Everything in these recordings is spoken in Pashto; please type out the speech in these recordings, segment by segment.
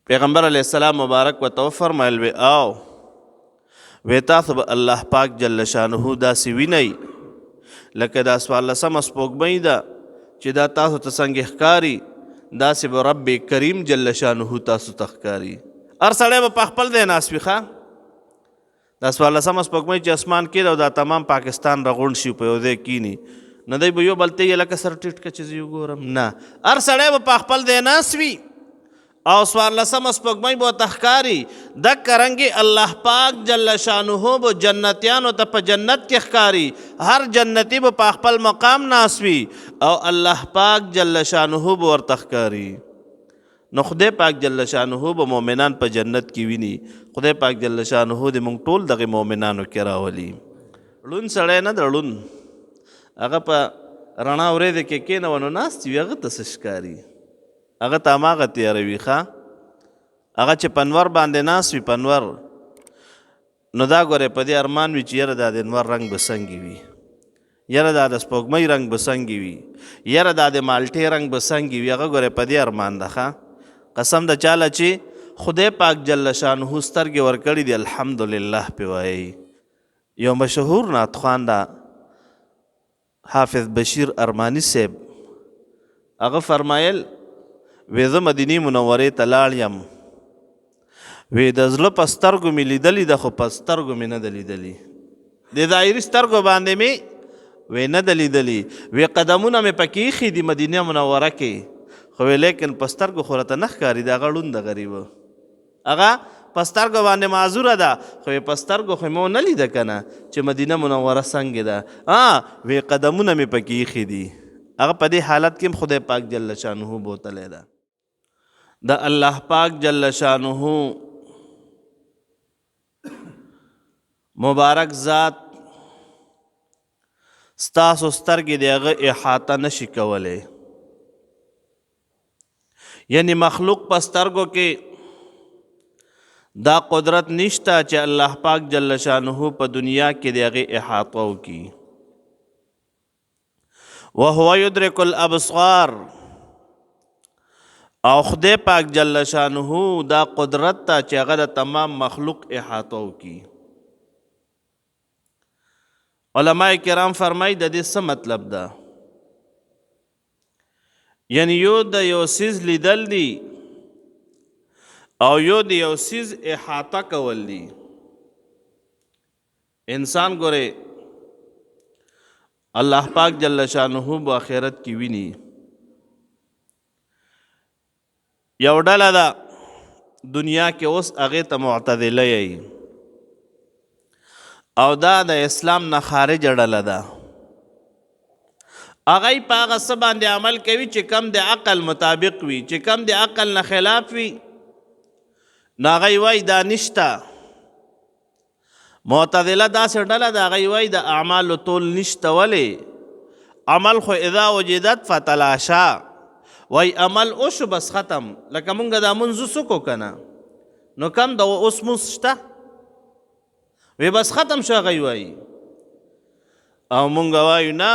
پیغمبر علیه السلام مبارک ورته وفرمیل وی او وی تاسو به الله پاک جل شانه داسې وینئ لکه دا 14مه سپوږمۍ ده چې دا تاسو ته څنګه ښکاري داسې به رب کریم جل شانه تاسو ته ښکاري. هر سړی به په خپل ځای ناست وي ښه دا 14مه سپوږمۍ چې اسمان کې ده او دا تمام پاکستان راغونډ شي په یو ځای کینی نه دی به یو بل ته یې لکه سر ټیټ که چې زه وګورم نه هر سړی به په خپل ځای ناست وي او 14مه سپوږمۍ به ورته ښکاري. دکه رنګې الله پاک جل شانه به جنتیانو ته په جنت کې ښکاري. هر جنتي به په خپل مقام ناست وي او الله پاک جل شانه به ورته ښکاري. نو خدای پاک جل شانه به مؤمنان په جنت کې ویني. خدای پاک جل شانه دې موږ ټول دغه مؤمنانو کې راولي. ړوند سړی نه د ړوند هغه په رڼا ورېځې کې کېنوه نو ناست وي هغه ته څه ښکاري هغه ته هماغه تیاروي ښه هغه چې پنور باندې ناست وي پنور نو دا ګورې په دې ارمان وي چې یاره دا د انور رنګ به څنګه وي یاره دا د سپوږمۍ رنګ به څنګه وي یاره دا د مالټې رنګ به څنګه وي هغه ګورې په دې ارمان ده ښه قسم د چاله چې خدای پاک جل شانه سترګې ورکړي دي الحمدلله پې وایي. یو مشهور نعت خوان ده حافظ بشیر ارمانی صاحب هغه فرمایل وی زه مدینې منورې ته لاړ یم وی د زړه په سترګو مې لیدلي ده خو په سترګو مې نه ده لیدلي د ظاهري سترګو باندې مې وی نه ده لیدلي وی قدمونه مې پکې ایښي دي مدینه منوره کې خو وی لیکن په سترګو خو راته نه ښکاري د هغه ړوند د غریبه هغه په سترګو باندې معذوره ده خو په سترګو خو مو نه لیده که نه چې مدینه منوره څنګه ده وی قدمونه مې پکې ایښي دي هغه په دې حالت کې هم خدای پاک جل شانه بوتلی ده. د الله پاک جل شانه مبارک ذات ستاسو سترګې د هغه احاطه نشي کولی یعنی مخلوق په سترګو کې دا قدرت نشته چې الله پاک جل شانه په دنیا کې د هغې احاطه وکړي. وهو يدرك الابصار او خدای پاک جل شانه دا قدرت ته چې هغه د تمام مخلوق احاطه وکړي. علماء کرام فرمایي د دې څه مطلب ده یعنی یو د یو څیز لیدل دي او یو د یو څیز احاطه کول دي. انسان ګورې الله پاک جل شانه په آخرت کې ویني یو ډله ده دنیا کې اوس هغې ته معتدله یی او دا د اسلام نه خارجه ډله ده هغوی په هغه څه باندې عمل کوي چې کم د عقل مطابق وي چې کم د عقل نه خلاف وي نو هغوی وایي دا نشته. معتدله داسې ډله ده هغوی وایي د اعمالو طول نشته ولې عمل خو اذا وجدت فتلاشا وای عمل اوشو بس ختم لکه مونږ دا مونځ وڅکو که نه نو کم د اوس مونځ شته وی بس ختم شو هغوی وایي او مونږ وایو نه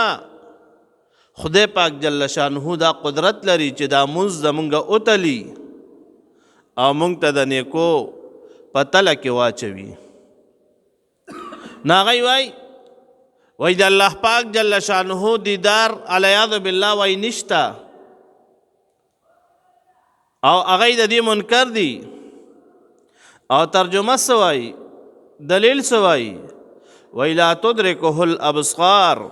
خدای پاک جل شانه دا قدرت لري چې دا مونځ زمونږ اوتلي او مونږ ته د نیکو په تله کې واچوي. نو هغوی وایي د الله پاک جل شانه دیدار علیاذ بالله وایي نشته او هغوی د دې منکر دي او ترجمه څه وایي دلیل څه وایي وایي لا تدرکه الابصار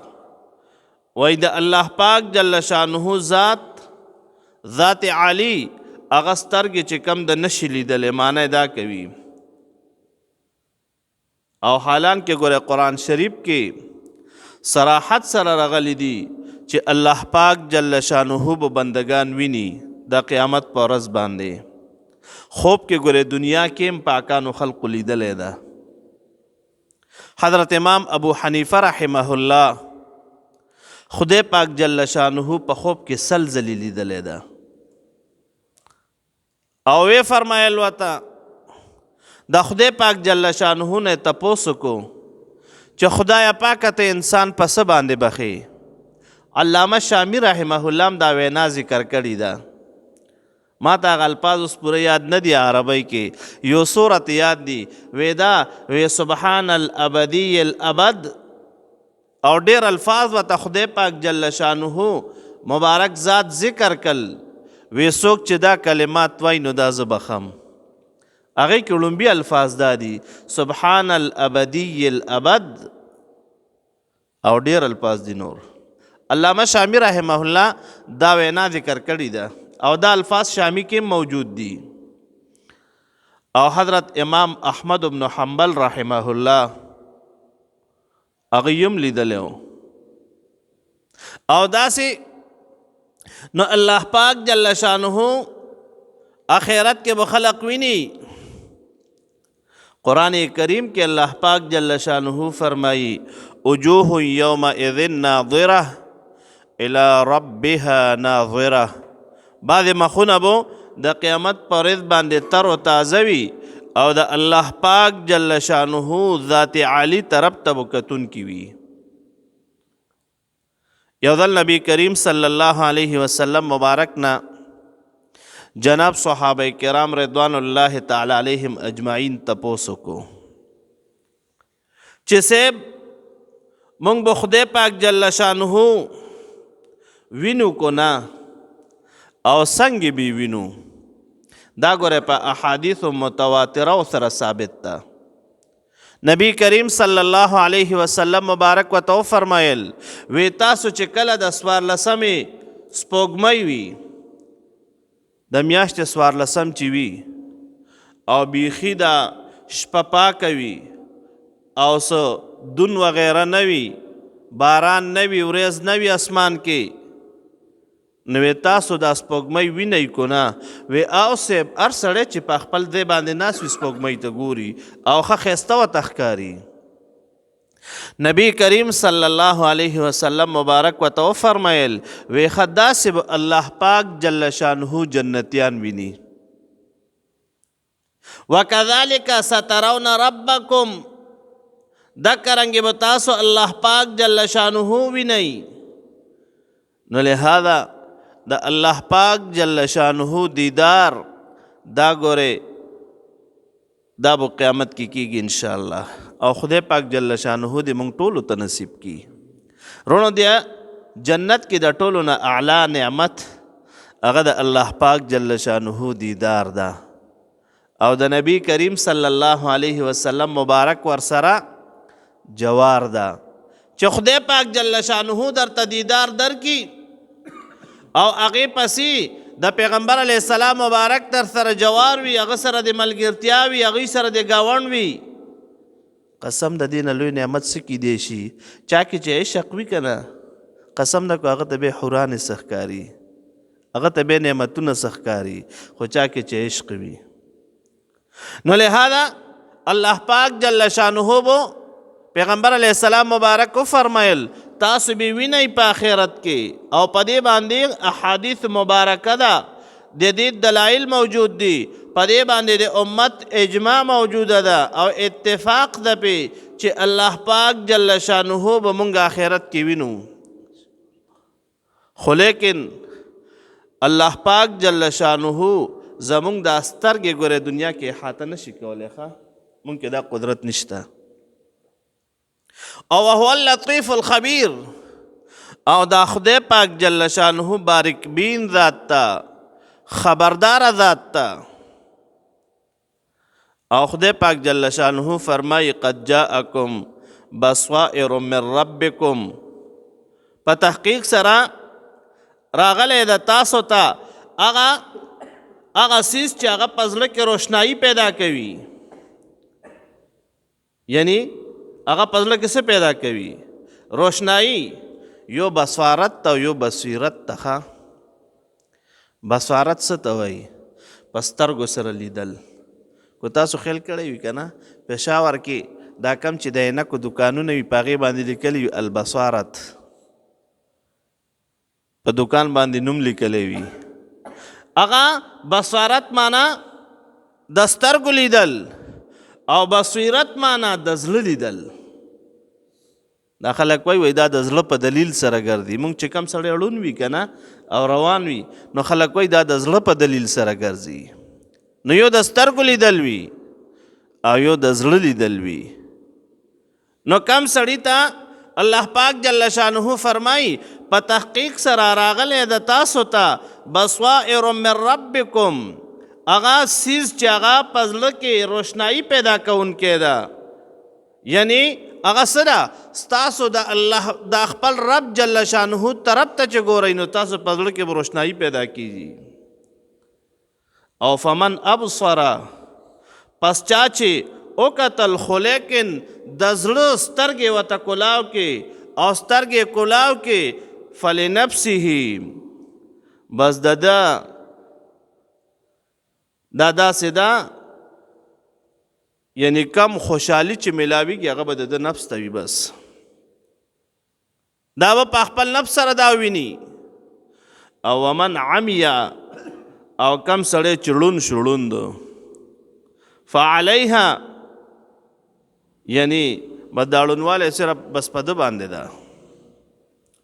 وایي د الله پاک جل شانه ذات عالی هغه سترګې چې کم د نشي لیدلی معنی دا کوي او حالان کې ګوره قرآن شریف کې صراحت سره راغلی دي چې الله پاک جل شانه به بندگان ویني د قیامت په ورځ باندې خوب کې ګوره دنیا کې هم پاکانو خلقو لیدلی ده. حضرت امام ابو حنیفه رحمه الله خدای پاک جل شانه په خوب کې سلزلی لیدلی ده او وی فرمایل وته دا خدای پاک جل شانه نه تپوس کو چې خدای پاک ته انسان په څه باندې بخي. علامه شامی رحمه الله دا وینا ذکر کړی ده ما ته هغه الفاظ اوس پوره یاد نه دي عربی کې یو صورت یاد دي ودا وی سبحان الابدی الابد او ډیر الفاظ ورته خدای پاک جل شانه مبارک ذات ذکر کل وی څوک چې دا کلمات وای نو دا زه بخم هغې کې لومبي الفاظ دا دي سبحان الابدی الابد او ډیر الفاظ دي نور علامه شامی رحمه الله دا وینا ذکر کړې ده او دا الفاظ شامی کې موجود دي او حضرت امام احمد بن حنبل رحمه الله هغه هم لیدلی او داسې نو الله پاک جل شانه آخرت کې به خلق ویني قرآن کریم کې الله پاک جل شانه فرمایي وجوه یومئذ ناظره الى ربها ناظره بعض مخونه بو د قیامت پر ورځ باندې تر و تازه وي او د الله پاک جل شانه ذات عالی طرف ته کتونکي وي یو ځل نبی کریم صلی الله علیه وسلم مبارک نه جناب صحابه کرام رضوان الله تعالی علیهم اجمعین تپوسو کو چې سیب مونږ به خدای پاک جل شانه وینو کو نه او څنګه به وینو دا ګوره په احادیث متواتره سره ثابت ده نبی کریم صلی الله علیه وسلم مبارک وتو فرمایل وی تاسو چې کله د څوارلسمې سپوږمۍ وي د میاشتې څوارلسم چې وي او بیخي دا شپه پاکه وي او څه دون وغیره نه وي باران نه وي ورځ نه وي اسمان کې نو تاسو دا سپوږمۍ وینئ کو نه وی او صاحب هر سړی چې په خپل ځای باندې ناست وي سپوږمۍ ته ګوري او ښه ښایسته ورته ښکاري نبی کریم صلی الله علیه وسلم مبارک ورته وفرمیل وی ښه داسې به الله پاک جل شانه جنتیان ویني وکذلک سترون ربکم دکرنګې به تاسو الله پاک جل شانه وینئ نو لہذا دا الله پاک جل شانه دیدار دا ګوره دا به قیامت کې کیږي انشاءالله او خدای پاک جل شانه دې موږ ټولو ته نصیب کی رونو دی جنت کې د ټولو نه اعلی نعمت هغه د الله پاک جل شانه دیدار ده او د نبی کریم صلی الله علیه وسلم مبارک ورسره جوار ده چې خدای پاک جل شانه درته دیدار درکي او هغې پسې د پیغمبر علیه السلام مبارک در سره جوار وي هغه سره د ملګرتیا وي هغوی سره د ګاونډ وي قسم د دې نه لوی نعمت څه کیدی شي چا کې چې عشق وي که نه قسم نه کو هغه ته بیا حورانې څه ښکاري هغه ته بیا نعمتونه څه ښکاري خو چا کې چې عشق وي نو لہذا الله پاک جل شانه بو پیغمبر علیہ السلام مبارک کو فرمایل تاسو به وینئ په آخرت کې او په دې باندې احادیث مبارکه ده د دې دلایل موجود دي په دې باندې د امت اجماع موجوده ده او اتفاق ده پې چې الله پاک جل شانه به مونږ آخرت کې وینو خو لیکن الله پاک جل شانه زمونږ دا سترګې ګوره دنیا کې احاطه نشي کولی ښه مونږ کې دا قدرت نشته او هو اللطیف الخبیر او دا خدای پاک جل شانه بارک بین ذات تا خبردار ذات تا او خدای پاک جل شانه فرمای قد جاءکم بصائر من ربکم په تحقیق سره راغلی د تاسو ته هغه سیز چې هغه په زړه کې روشنایي پیدا کوي یعنی هغه په زړه کې څه پیدا کوي روشنایي یو بصارت ته یو بصیرت ته بصارت څه ته وایي په سترګو سره لیدل کو تاسو خیال کړی وي که نه پېښور کې دا کم چې د عینکو دوکانونه وي په هغې باندې لیکلی وي البصارت په دوکان باندې نوم لیکلی وي هغه بصارت معنا د سترګو لیدل او بصیرت معنا د زړه لیدل دا خلک وایي دا د زړه په دلیل سره ګرځي. موږ چې کم سړی اړون وي که نه او روان وي نو خلک وایي دا د زړه په دلیل سره ګرځي. نو یو د سترګو لیدل وي او یو د زړه لیدل وي. نو کم سړی ته الله پاک جل شانه فرمایي په تحقیق سره راغلی د تاسو ته بصائر من ربکم، هغه سیز چې هغه په زړه کې روشنایي پیدا کوونکی ده. یعنی هغه څه ده؟ ستاسو د الله د خپل رب جل شانه طرف ته چې ګورئ نو تاسو په زړه کې به روشنایي پیدا کیږي. او فمن ابصر، پس چا چې وکتل خو لیکن د زړه سترګې ورته کلاو کې او سترګې کلاو کې فلنفسه، بس دا داسې ده یعنی کم خوشحالي چې ملاویږي هغه به د نفس ته وي. بس دا به په خپل نفس سره دا ویني. او ومن عمی، او کم سړی چې ړوند شو ړوند فعلیها، یعنی به دا ړوندوالی صرف بس په ده باندې ده.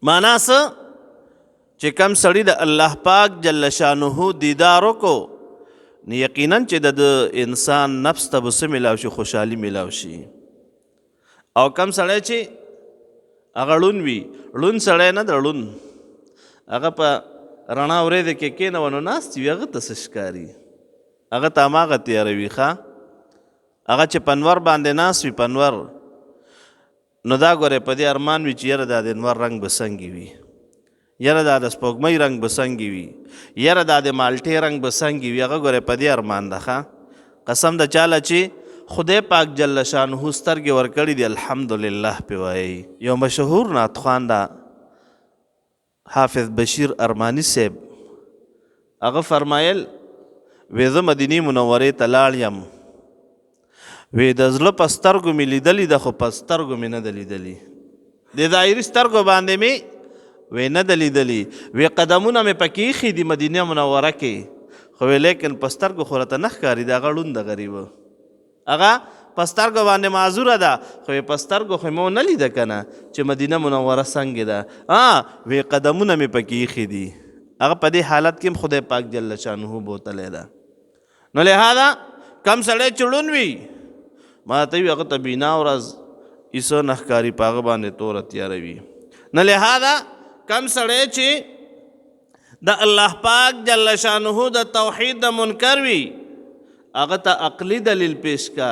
معنا څه؟ چې کم سړی د الله پاک جل شانه دیدار وکړو نو یقینا چې د انسان نفس ته به څه میلاو شي؟ خوشحالي میلاو شي. او کم سړی چې هغه ړوند وي، ړوند سړی نه د ړوند، هغه په رڼا ورېځې کې کېنوه نو ناست وي، هغه ته څه ښکاري؟ هغه ته هماغه تیاروي. هغه چې پنور باندې ناست وي پنور، نو دا ګورې په دې ارمان وي چې یاره دا د انور رنګ به څنګه وي، یاره دا د سپوږمۍ رنګ به څنګه وي، یاره دا د مالټې رنګ به څنګه وي. هغه ګورې په دې ارمان ده. قسم د چاله چې خدای پاک جل شانه سترګې ورکړي دي الحمدلله پې وایي. یو مشهور نعت خوان ده حافظ بشیر ارمانی صاحب، هغه فرمایل وی زه مدینې منورې ته لاړ یم، وی د زړه په سترګو مې لیدلي ده خو په سترګو مې نه ده لیدلي، د ظاهري سترګو باندې مې وی نه ده لیدلي، وی قدمونه مې پکې ایښي دي مدینه منوره کې، خو وی لیکن په سترګو خو راته نه ښکاري، د هغه ړوند ده غریبه، هغه په سترګو باندې معذوره ده، خو په سترګو خو مو نه لیده که نه چې مدینه منوره څنګه ده. وی قدمونه مې پکې ایښي دي. هغه په دې حالت کې هم خدای پاک جل شانه بوتلی ده. نو لہذا کم سړی چې ړوند وي ما ته وي هغه ته بینا ورځ ایسه نه ښکاري، په هغه باندې توره تیاره وي. نو لہذا کم سړی چې د الله پاک جل شانه د توحید د منکر وي هغه ته عقلي دلیل پیش کا،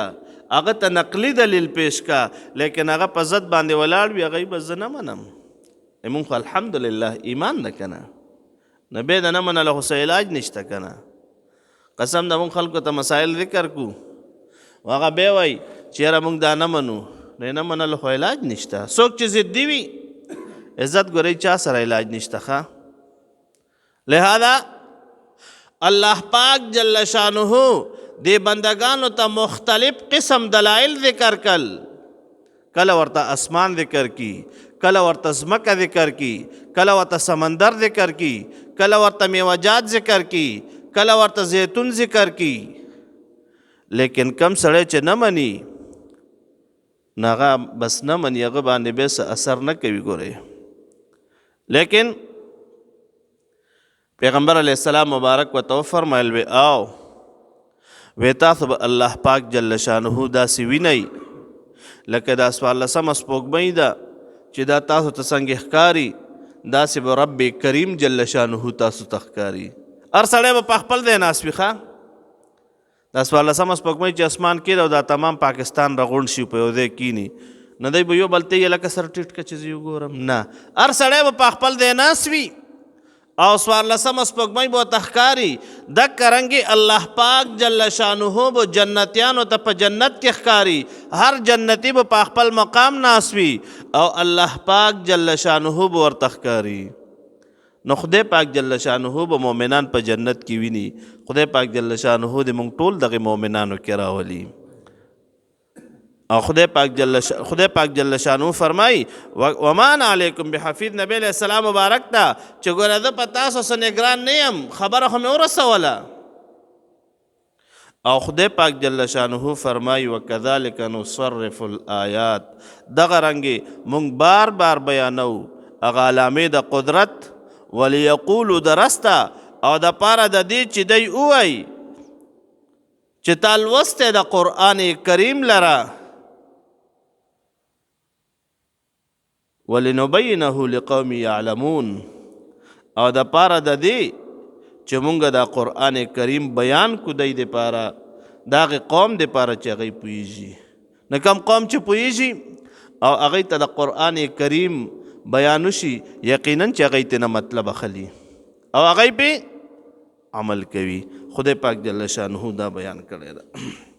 هغه ته نقلي دلیل پیش کا، لیکن هغه په ضد باندې ولاړ وي، هغه به زه نه منم. مونږ خو الحمدلله ایمان ده که نه، نه بې د نه منله خو څه علاج نشته که نه. قسم د مونږ خلکو ته مسایل ذکر کو هغه بیا وایي چې یاره مونږ دا نه منو، نو نه منله خو علاج نشته. څوک چې ضدي وي عزت ګورئ چا سره علاج نشته. لہذا الله پاک جل شانه دی بندگانو ته مختلف قسم دلائل ذکر کل، کله ورته اسمان ذکر کی، کله ورته ځمکه ذکر کی، کله ورته سمندر ذکر کی، کله ورته میوجات ذکر کی، کله ورته زیتون ذکر کی. لیکن کم سړی چې نه مني نو هغه بس نه مني، هغه باندې بیا څه اثر نه کوي. ګورئ لیکن پیغمبر علیہ السلام مبارک ورته وفرمایل وی او وی تاسو به الله پاک جل شانه داسې وینئ لکه دا څوارلسمه سپوږمۍ ده چې دا تاسو ته څنګه ښکاري، داسې به رب کریم جل شانه تاسو ته ښکاري. هر سړی به په خپل ځای ناست وي. دا څوارلسمه سپوږمۍ چې اسمان کې ده او دا تمام پاکستان راغونډ شي په یو ځای کیني، نه دی به یو بل ته یې لکه سر ټیټ که چې زه وګورم، نه، هر سړی به په خپل ځای ناست وي او څوارلسمه سپوږمۍ به ورته ښکاري. دکه رنګې الله پاک جل شانه به جنتیانو ته په جنت کې ښکاري، هر جنتي به په خپل مقام ناست وي او الله پاک جل شانه به ورته ښکاري. نو خدای پاک جل شانه به مؤمنان په جنت کې ویني. خدای پاک جل شانه دې موږ ټول دغه مؤمنانو کې راولي. او خدای پاک جل شانه فرمایي وما انا علیکم بحفیظ. نبی علیہ السلام مبارک ته چې ګوره زه په تاسو څه نګران نه یم، خبره خو مې ورسوله، او خدای پاک جل شانه فرمای وکذالک نصرف الآیات دغه رنګې مونږ بار بار بیانو هغه علامې د قدرت ولیقولو درسته او د پاره د دې چې دی ووایي چې تا لوستی د قرآن کریم لره ولنبینه لقوم یعلمون او د پاره د دې چې مونږ د قرآن کریم بیان کو دی د پاره د هغې قوم د پاره چې هغوی پوهېږي نه کوم قوم چې پوهېږي او هغوی ته د قرآن کریم بیان وشي یقینا چې هغوی ته نه مطلب اخلي او هغوی پې عمل کوي. خدای پاک جل شانه دا بیان کړی ده.